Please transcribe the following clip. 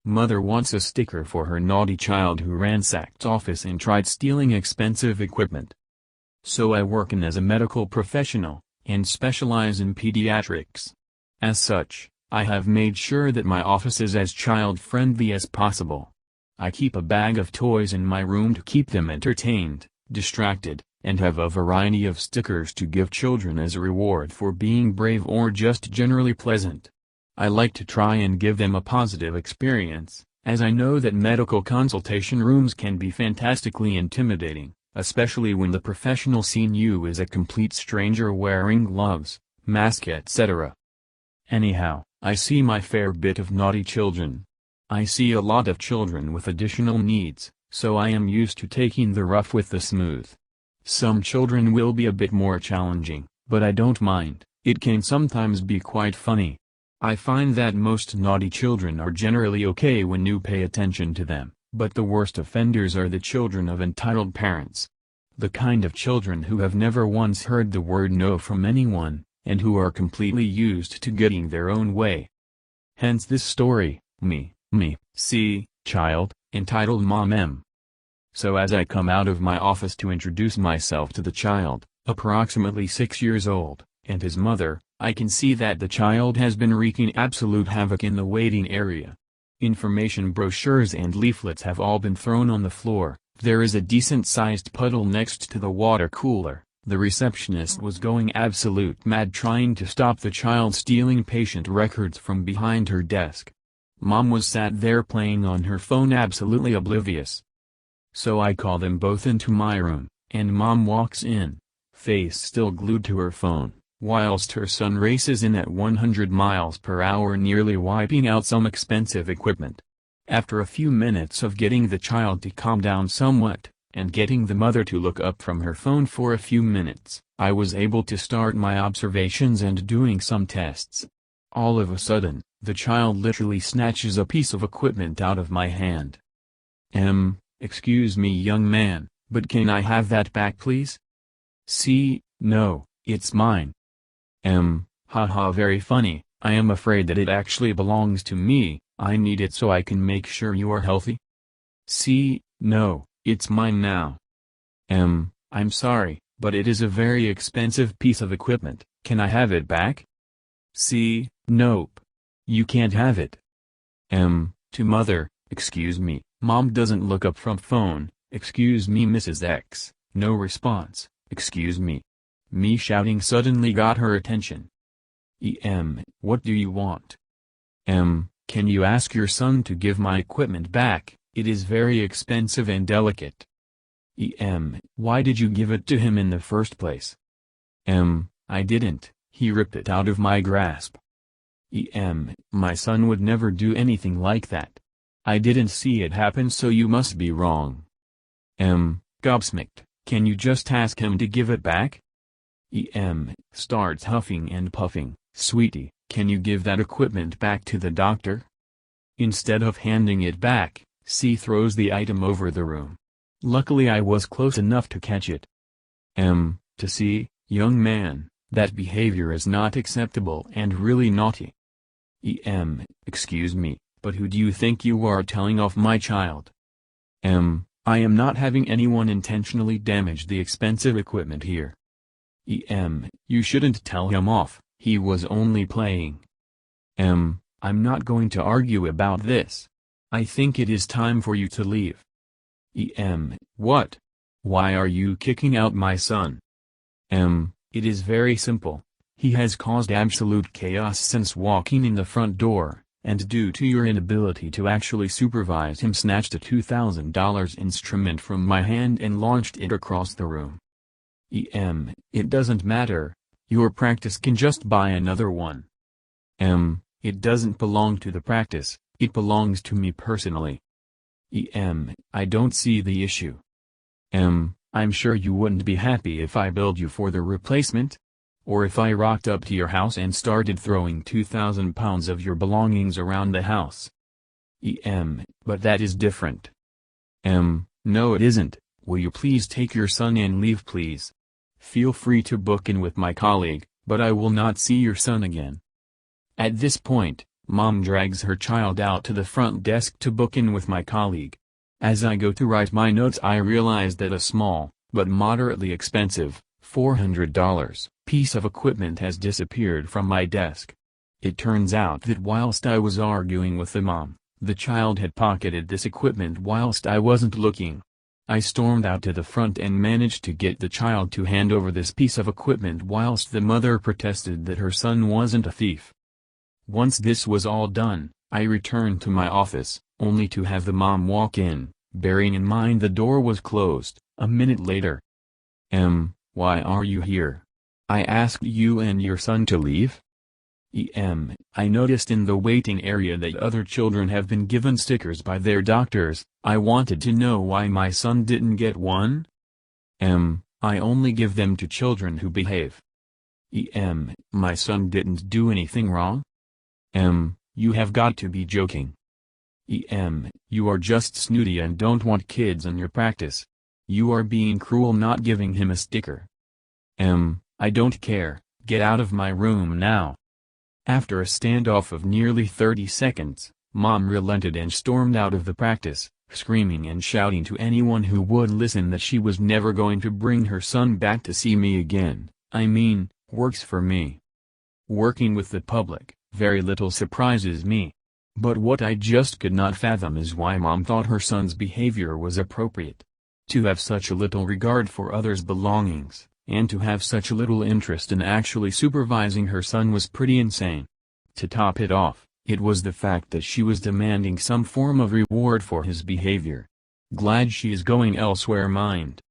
Mother wants a sticker for her naughty child who ransacked office and tried stealing expensive equipment. So I work in as a medical professional, and specialize in pediatrics. As such, I have made sure that my office is as child-friendly as possible. I keep a bag of toys in my room to keep them entertained, distracted, and have a variety of stickers to give children as a reward for being brave or just generally pleasant. I like to try and give them a positive experience, as I know that medical consultation rooms can be fantastically intimidating, especially when the professional seeing you is a complete stranger wearing gloves, mask etc. Anyhow, I see my fair bit of naughty children. I see a lot of children with additional needs, so I am used to taking the rough with the smooth. Some children will be a bit more challenging, but I don't mind, it can sometimes be quite funny. I find that most naughty children are generally okay when you pay attention to them, but the worst offenders are the children of entitled parents. The kind of children who have never once heard the word no from anyone, and who are completely used to getting their own way. Hence this story, me, see, child, entitled Mom M. So as I come out of my office to introduce myself to the child, approximately 6 years old, and his mother, I can see that the child has been wreaking absolute havoc in the waiting area. Information brochures and leaflets have all been thrown on the floor, there is a decent-sized puddle next to the water cooler. The receptionist was going absolute mad trying to stop the child stealing patient records from behind her desk. Mom was sat there playing on her phone absolutely oblivious. So I call them both into my room, and Mom walks in, face still glued to her phone, whilst her son races in at 100 miles per hour nearly wiping out some expensive equipment. After a few minutes of getting the child to calm down somewhat, and getting the mother to look up from her phone for a few minutes, I was able to start my observations and doing some tests. All of a sudden, the child literally snatches a piece of equipment out of my hand. Excuse me young man, but can I have that back please? See, no, it's mine. Haha very funny, I am afraid that it actually belongs to me, I need it so I can make sure you are healthy. See, no, it's mine now. I'm sorry, but it is a very expensive piece of equipment, can I have it back? See, nope. You can't have it. To mother, excuse me, Mom doesn't look up from phone, excuse me Mrs. X, no response, excuse me. Me shouting suddenly got her attention. What do you want? Can you ask your son to give my equipment back, it is very expensive and delicate. Why did you give it to him in the first place? I didn't, he ripped it out of my grasp. My son would never do anything like that. I didn't see it happen so you must be wrong. Gobsmacked, can you just ask him to give it back? Starts huffing and puffing, sweetie, can you give that equipment back to the doctor? Instead of handing it back, C throws the item over the room. Luckily I was close enough to catch it. To C, young man, that behavior is not acceptable and really naughty. Excuse me, but who do you think you are telling off my child? I am not having anyone intentionally damage the expensive equipment here. You shouldn't tell him off, he was only playing. I'm not going to argue about this. I think it is time for you to leave. What? Why are you kicking out my son? It is very simple. He has caused absolute chaos since walking in the front door, and due to your inability to actually supervise him snatched a $2,000 instrument from my hand and launched it across the room. It doesn't matter, your practice can just buy another one. It doesn't belong to the practice, it belongs to me personally. I don't see the issue. I'm sure you wouldn't be happy if I billed you for the replacement? Or if I rocked up to your house and started throwing 2,000 pounds of your belongings around the house. But that is different. No it isn't, will you please take your son and leave please? Feel free to book in with my colleague, but I will not see your son again. At this point, Mom drags her child out to the front desk to book in with my colleague. As I go to write my notes, I realize that a small, but moderately expensive, $400 piece of equipment has disappeared from my desk. It turns out that whilst I was arguing with the mom, the child had pocketed this equipment whilst I wasn't looking. I stormed out to the front and managed to get the child to hand over this piece of equipment whilst the mother protested that her son wasn't a thief. Once this was all done, I returned to my office, only to have the mom walk in, bearing in mind the door was closed, a minute later. Why are you here? I asked you and your son to leave? I noticed in the waiting area that other children have been given stickers by their doctors. I wanted to know why my son didn't get one? I only give them to children who behave. My son didn't do anything wrong? You have got to be joking. You are just snooty and don't want kids in your practice. You are being cruel not giving him a sticker. I don't care, get out of my room now. After a standoff of nearly 30 seconds, Mom relented and stormed out of the practice, screaming and shouting to anyone who would listen that she was never going to bring her son back to see me again. I mean, works for me. Working with the public, very little surprises me. But what I just could not fathom is why Mom thought her son's behavior was appropriate. To have such a little regard for others' belongings, and to have such little interest in actually supervising her son was pretty insane. To top it off, it was the fact that she was demanding some form of reward for his behavior. Glad she is going elsewhere mind.